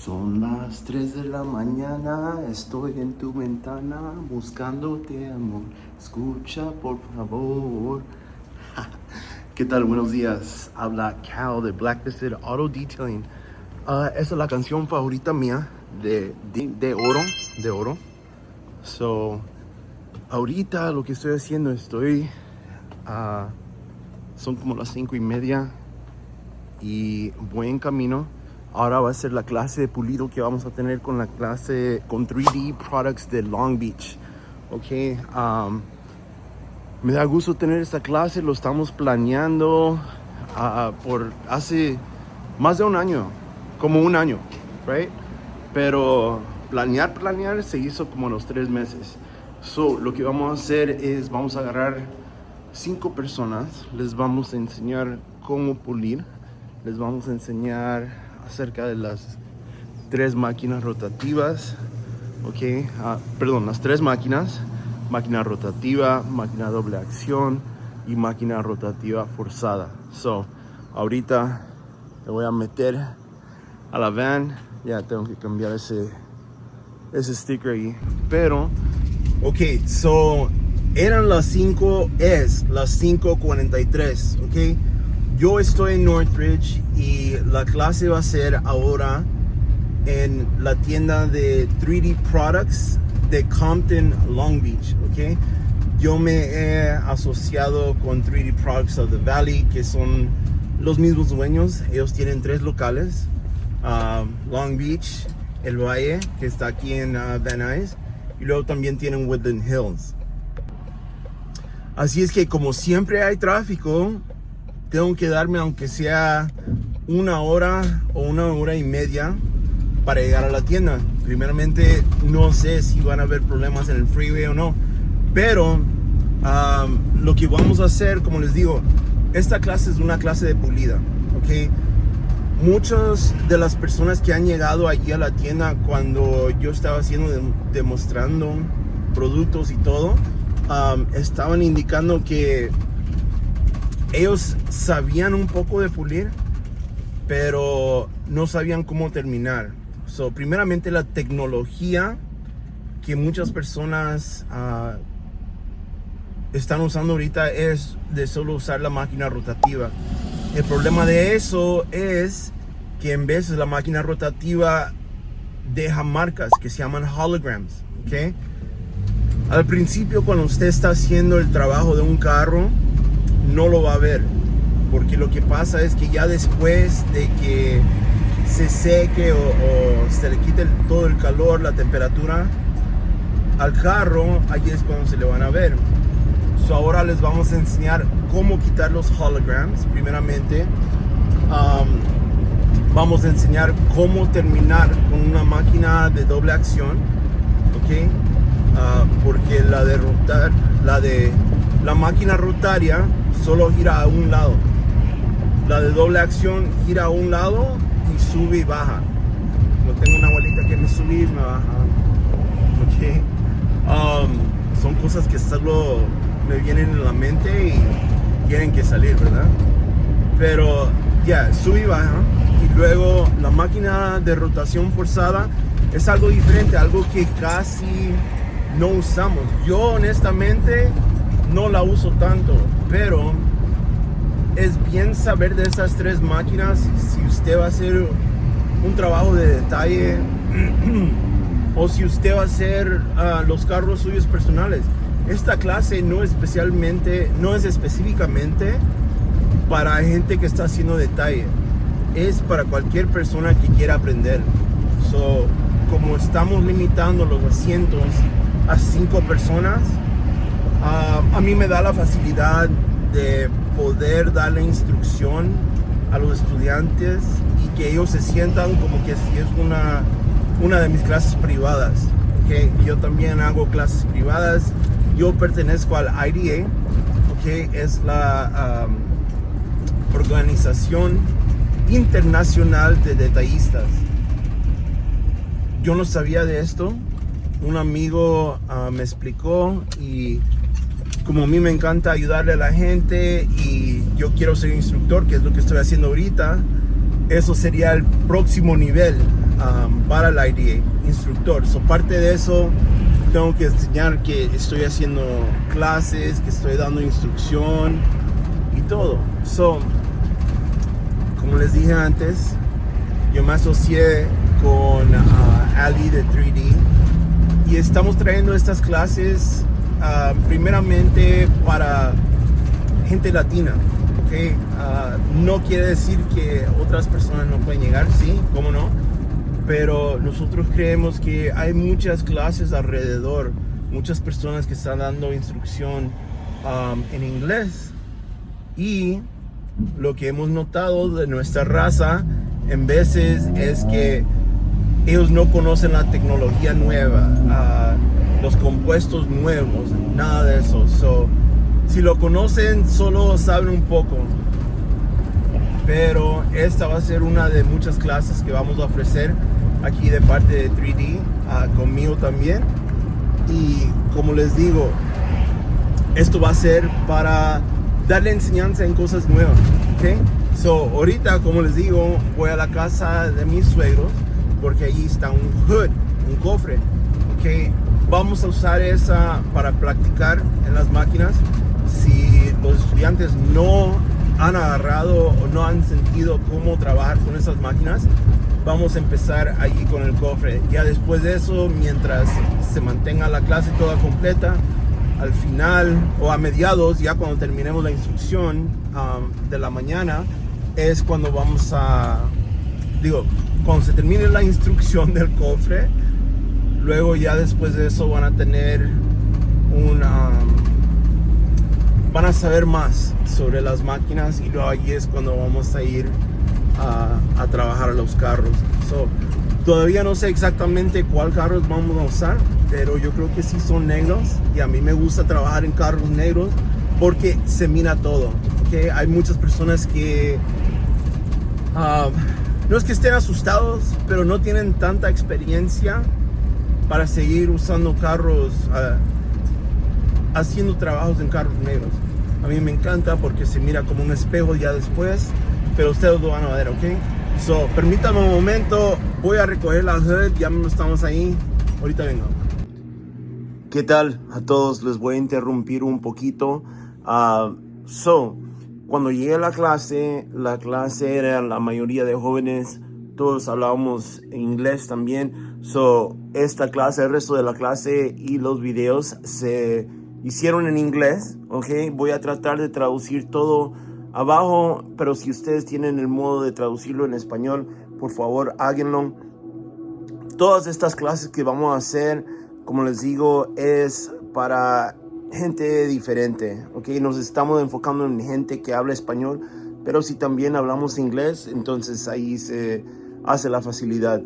Son las 3 de la mañana, estoy en tu ventana buscándote, amor. Escucha, por favor. ¿Qué tal? Buenos días. Habla Cal de Blacklisted Auto Detailing. Esa es la canción favorita mía de oro. So, ahorita lo que estoy haciendo, son como las 5:30 y voy en camino. Ahora va a ser la clase de pulido que vamos a tener con la clase con 3D Products de Long Beach. Ok, me da gusto tener esta clase, lo estamos planeando por hace más de un año, como un año, right? Pero planear se hizo como en los 3 meses. So, lo que vamos a hacer es, vamos a agarrar 5 personas, les vamos a enseñar cómo pulir, les vamos a enseñar acerca de las 3 máquinas rotativas, ok, las 3 máquinas, máquina rotativa, máquina doble acción y máquina rotativa forzada. So, ahorita le voy a meter a la van, ya tengo que cambiar ese sticker ahí, pero, ok, so, eran las 5:43, ok. Yo estoy en Northridge y la clase va a ser ahora en la tienda de 3D Products de Compton, Long Beach, ¿ok? Yo me he asociado con 3D Products of the Valley, que son los mismos dueños. Ellos tienen 3 locales, Long Beach, El Valle, que está aquí en Van Nuys, y luego también tienen Woodland Hills. Así es que como siempre hay tráfico, tengo que darme aunque sea 1 hora o 1 hora y media para llegar a la tienda. Primeramente, no sé si van a haber problemas en el freeway o no, pero lo que vamos a hacer, como les digo, esta clase es una clase de pulida, ¿ok? Muchas de las personas que han llegado allí a la tienda cuando yo estaba demostrando productos y todo, estaban indicando que ellos sabían un poco de pulir, pero no sabían cómo terminar. So, primeramente, la tecnología que muchas personas están usando ahorita es de solo usar la máquina rotativa. El problema de eso es que en veces la máquina rotativa deja marcas que se llaman holograms, ¿ok? Al principio, cuando usted está haciendo el trabajo de un carro, no lo va a ver, porque lo que pasa es que ya después de que se seque o se le quite todo el calor, la temperatura al carro, ahí es cuando se le van a ver. So, ahora les vamos a enseñar cómo quitar los holograms. Primeramente, vamos a enseñar cómo terminar con una máquina de doble acción, ¿ok? Porque la máquina rotaria solo gira a un lado. La de doble acción gira a un lado y sube y baja. No tengo una abuelita que me sube y me baja. Okay. Son cosas que solo me vienen en la mente y tienen que salir, ¿verdad? Pero ya, sube y baja. Y luego la máquina de rotación forzada es algo diferente, algo que casi no usamos. Yo honestamente no la uso tanto, pero es bien saber de esas 3 máquinas si usted va a hacer un trabajo de detalle o si usted va a hacer los carros suyos personales. Esta clase no es específicamente para gente que está haciendo detalle, es para cualquier persona que quiera aprender. So, como estamos limitando los asientos a 5 personas, a mí me da la facilidad de poder darle instrucción a los estudiantes y que ellos se sientan como que si es una de mis clases privadas, ¿okay? Yo también hago clases privadas. Yo pertenezco al IDA, ¿okay? Es la Organización Internacional de Detallistas. Yo no sabía de esto. Un amigo me explicó, y como a mí me encanta ayudarle a la gente y yo quiero ser instructor, que es lo que estoy haciendo ahorita, eso sería el próximo nivel. para el IDA, instructor. So, parte de eso, tengo que enseñar que estoy haciendo clases, que estoy dando instrucción y todo. So, como les dije antes, yo me asocié con Ali de 3D y estamos trayendo estas clases primeramente para gente latina, ¿okay? No quiere decir que otras personas no pueden llegar, sí, cómo no, pero nosotros creemos que hay muchas clases alrededor, muchas personas que están dando instrucción en inglés, y lo que hemos notado de nuestra raza en veces es que ellos no conocen la tecnología nueva, los compuestos nuevos, nada de eso. So, si lo conocen, solo saben un poco. Pero esta va a ser una de muchas clases que vamos a ofrecer aquí de parte de 3D, conmigo también. Y como les digo, esto va a ser para darle enseñanza en cosas nuevas, ¿okay? So, ahorita, como les digo, voy a la casa de mis suegros porque ahí está un hood, un cofre, ¿okay? Vamos a usar esa para practicar en las máquinas. Si los estudiantes no han agarrado o no han sentido cómo trabajar con esas máquinas, vamos a empezar allí con el cofre. Ya después de eso, mientras se mantenga la clase toda completa, al final o a mediados, ya cuando terminemos la instrucción de la mañana, es cuando vamos a, cuando se termine la instrucción del cofre, luego ya después de eso van a tener van a saber más sobre las máquinas, y luego allí es cuando vamos a ir a trabajar a los carros. So, todavía no sé exactamente cuál carros vamos a usar, pero yo creo que sí son negros, y a mí me gusta trabajar en carros negros porque se mira todo, ¿okay? Hay muchas personas que no es que estén asustados, pero no tienen tanta experiencia para seguir usando carros, haciendo trabajos en carros negros. A mí me encanta porque se mira como un espejo ya después, pero ustedes lo van a ver, ¿ok? So, permítanme un momento, voy a recoger la hood, ya mismo estamos ahí, ahorita vengo. ¿Qué tal a todos? Les voy a interrumpir un poquito. Cuando llegué a la clase era la mayoría de jóvenes, todos hablábamos en inglés también. Esta clase, el resto de la clase y los videos se hicieron en inglés, ¿ok? Voy a tratar de traducir todo abajo, pero si ustedes tienen el modo de traducirlo en español, por favor háganlo. Todas estas clases que vamos a hacer, como les digo, es para gente diferente, ¿ok? Nos estamos enfocando en gente que habla español, pero si también hablamos inglés, entonces ahí se hace la facilidad.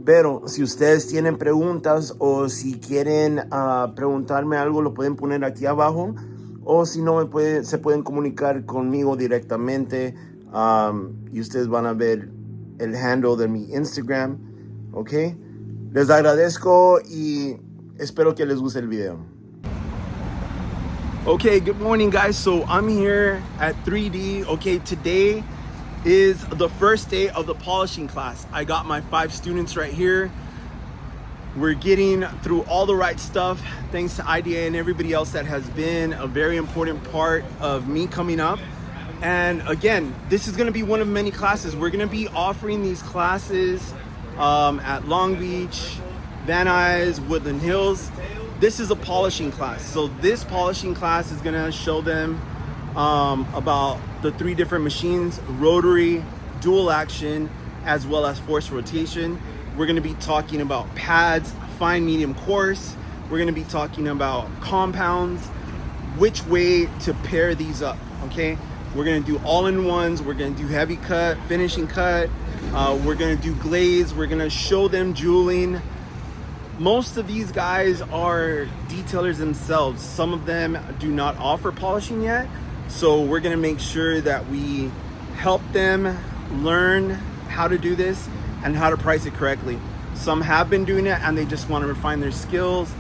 Pero si ustedes tienen preguntas o si quieren preguntarme algo, lo pueden poner aquí abajo, o si no, se pueden comunicar conmigo directamente, y ustedes van a ver el handle de mi Instagram, ¿ok? Les agradezco y espero que les guste el video. Okay, good morning guys. So I'm here at 3D. Okay, today is the first day of the polishing class. I got my 5 students right here. We're getting through all the right stuff thanks to IDA and everybody else that has been a very important part of me coming up. And again, this is going to be one of many classes. We're going to be offering these classes at Long Beach, Van Nuys, Woodland Hills. This is a polishing class. So this polishing class is going to show them about the 3 different machines: rotary, dual action, as well as forced rotation. We're going to be talking about pads, fine, medium, coarse. We're going to be talking about compounds, which way to pair these up, okay? We're going to do all-in-ones. We're going to do heavy cut, finishing cut. We're going to do glaze. We're going to show them jeweling. Most of these guys are detailers themselves. Some of them do not offer polishing yet. So we're going to make sure that we help them learn how to do this and how to price it correctly. Some have been doing it and they just want to refine their skills,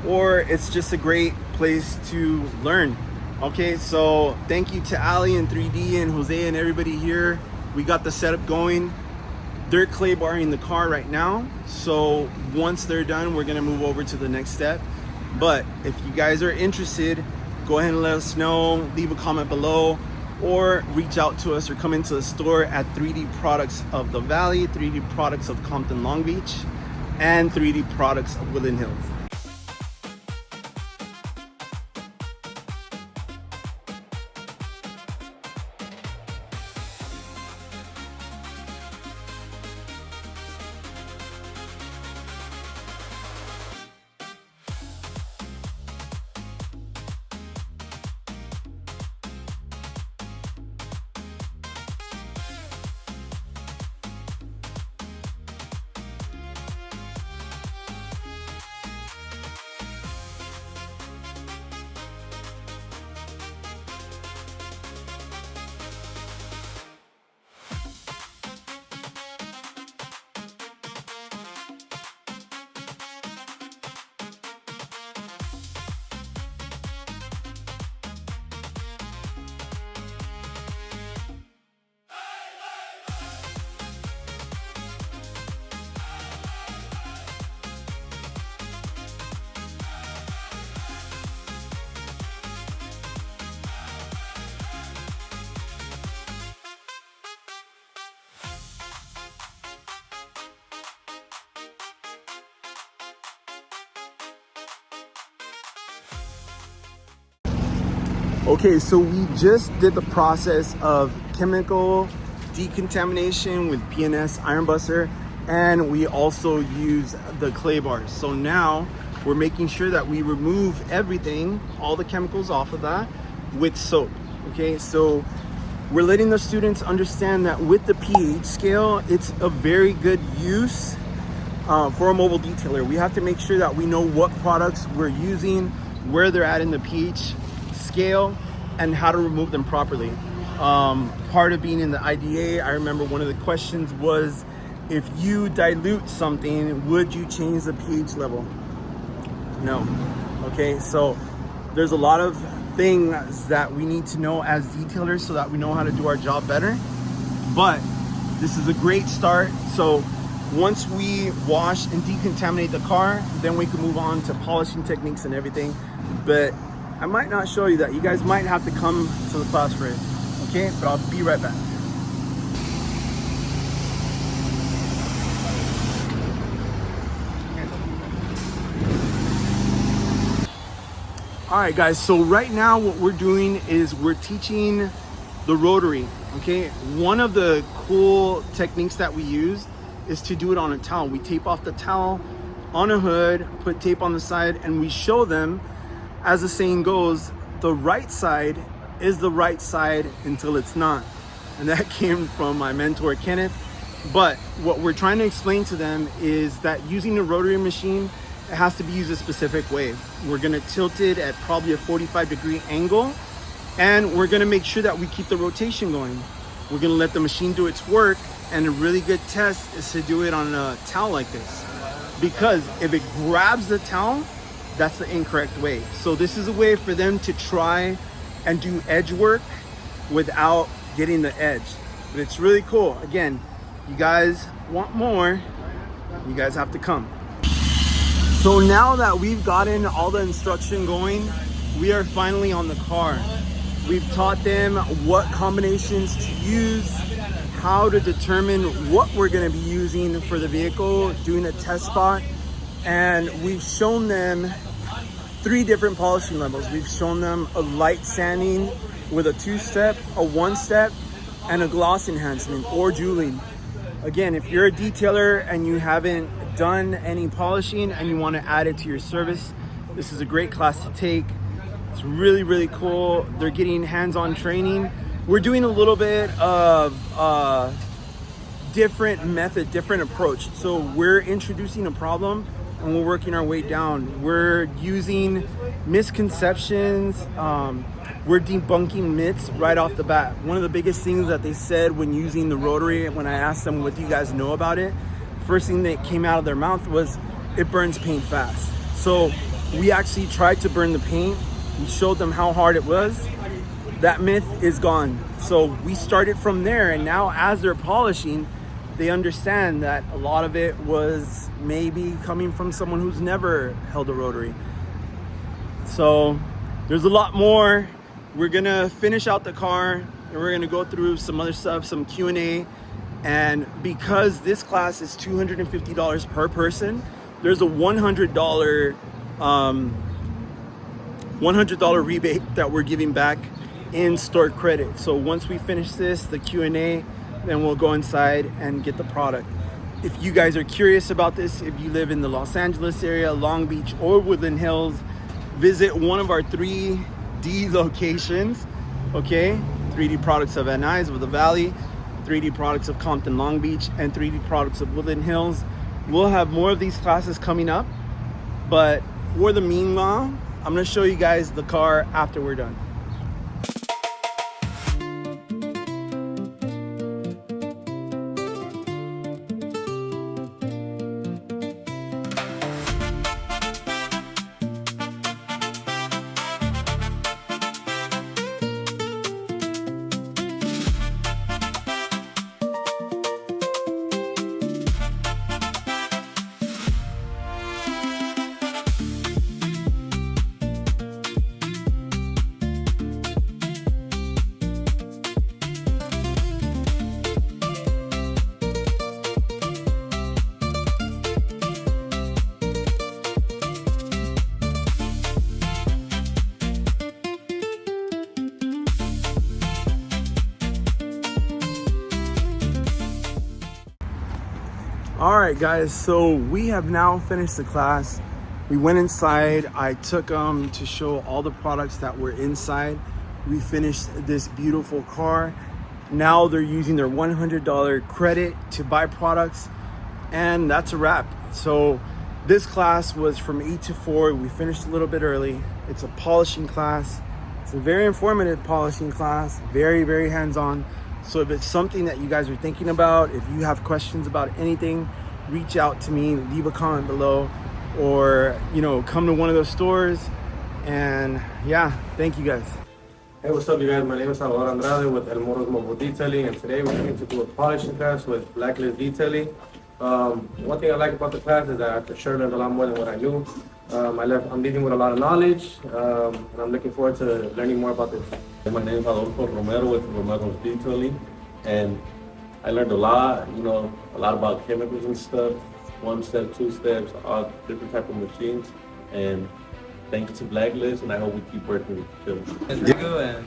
or it's just a great place to learn. Okay, so thank you to Ali and 3D and Jose and everybody here. We got the setup going. They're clay barring the car right now. So once they're done, we're gonna move over to the next step. But if you guys are interested, go ahead and let us know, leave a comment below, or reach out to us or come into the store at 3D Products of the Valley, 3D Products of Compton, Long Beach, and 3D Products of Woodland Hills. Okay, so we just did the process of chemical decontamination with PNS Iron Buster, and we also use the clay bars. So now we're making sure that we remove everything, all the chemicals off of that with soap. Okay, so we're letting the students understand that with the pH scale, it's a very good use for a mobile detailer. We have to make sure that we know what products we're using, where they're at in the pH scale, and how to remove them properly. Part of being in the IDA, I remember one of the questions was, if you dilute something, would you change the pH level? No. Okay, so there's a lot of things that we need to know as detailers so that we know how to do our job better. But this is a great start. So once we wash and decontaminate the car, then we can move on to polishing techniques and everything. But I might not show you that. You guys might have to come to the class for it. Okay, but I'll be right back. All right, guys, so right now what we're doing is we're teaching the rotary. Okay, one of the cool techniques that we use is to do it on a towel. We tape off the towel on a hood, put tape on the side, and we show them, as the saying goes, the right side is the right side until it's not. And that came from my mentor, Kenneth. But what we're trying to explain to them is that using a rotary machine, it has to be used a specific way. We're gonna tilt it at probably a 45-degree angle, and we're gonna make sure that we keep the rotation going. We're gonna let the machine do its work, and a really good test is to do it on a towel like this. Because if it grabs the towel, that's the incorrect way. So this is a way for them to try and do edge work without getting the edge. But it's really cool. Again, you guys want more, you guys have to come. So now that we've gotten all the instruction going, we are finally on the car. We've taught them what combinations to use, how to determine what we're gonna be using for the vehicle, doing a test spot. And we've shown them 3 different polishing levels. We've shown them a light sanding with a 2-step, a 1-step, and a gloss enhancement or jeweling. Again, if you're a detailer and you haven't done any polishing and you want to add it to your service, this is a great class to take. It's really, really cool. They're getting hands-on training. We're doing a little bit of different method, different approach. So we're introducing a problem and we're working our way down. We're using misconceptions. We're debunking myths right off the bat. One of the biggest things that they said when using the rotary, when I asked them, what do you guys know about it? First thing that came out of their mouth was, it burns paint fast. So we actually tried to burn the paint. We showed them how hard it was. That myth is gone. So we started from there, and now as they're polishing, they understand that a lot of it was maybe coming from someone who's never held a rotary. So there's a lot more. We're gonna finish out the car and we're gonna go through some other stuff, some Q&A. And because this class is $250 per person, there's a $100 rebate that we're giving back in store credit. So once we finish this, the Q&A, then we'll go inside and get the product. If you guys are curious about this, if you live in the Los Angeles area, Long Beach, or Woodland Hills, visit one of our 3D locations, okay? 3D products of Nuys with the Valley, 3D products of Compton, Long Beach, and 3D products of Woodland Hills. We'll have more of these classes coming up, but for the meanwhile, I'm gonna show you guys the car after we're done. All right, guys, so we have now finished the class. We went inside. I took them to show all the products that were inside. We finished this beautiful car. Now they're using their $100 credit to buy products, and that's a wrap. So this class was from 8 to 4. We finished a little bit early. It's a polishing class. It's a very informative polishing class, very, very hands-on. So if it's something that you guys are thinking about, if you have questions about anything, reach out to me, leave a comment below, or, you know, come to one of those stores. And yeah, thank you guys. Hey, what's up, you guys? My name is Salvador Andrade with El Moro's Mobile Detailing, and today we're going to do a polishing class with Blacklist Detailing. One thing I like about the class is that I for sure learned a lot more than what I knew. I'm leaving with a lot of knowledge, and I'm looking forward to learning more about this. My name is Adolfo Romero with Romero's Detailing, and I learned a lot, a lot about chemicals and stuff, 1 step, 2 steps, all different type of machines, and thanks to Blacklist, and I hope we keep working with them. It's Diego, and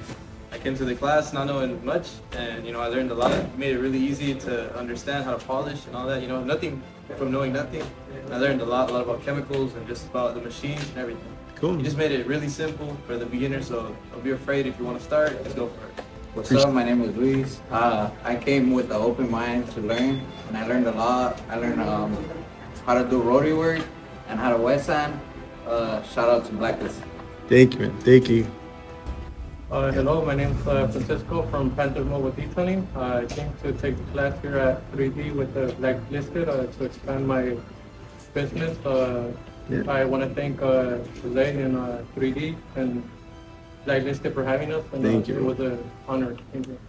I came to the class not knowing much, and I learned a lot. It made it really easy to understand how to polish and all that. Nothing from knowing nothing. And I learned a lot about chemicals and just about the machines and everything. Cool. You just made it really simple for the beginner, so don't be afraid. If you want to start, just go for it. What's up? My name is Nuys. I came with an open mind to learn, and I learned a lot. I learned how to do rotary work and how to wet sand. Shout out to Blacklist. Thank you, man. Thank you. Hello, my name is Francisco from Panther Mobile Detailing. I came to take the class here at 3D with the Blacklisted to expand my business. I want to thank Jose and 3D and Blacklisted for having us. And, Thank you. It was an honor. Thank you.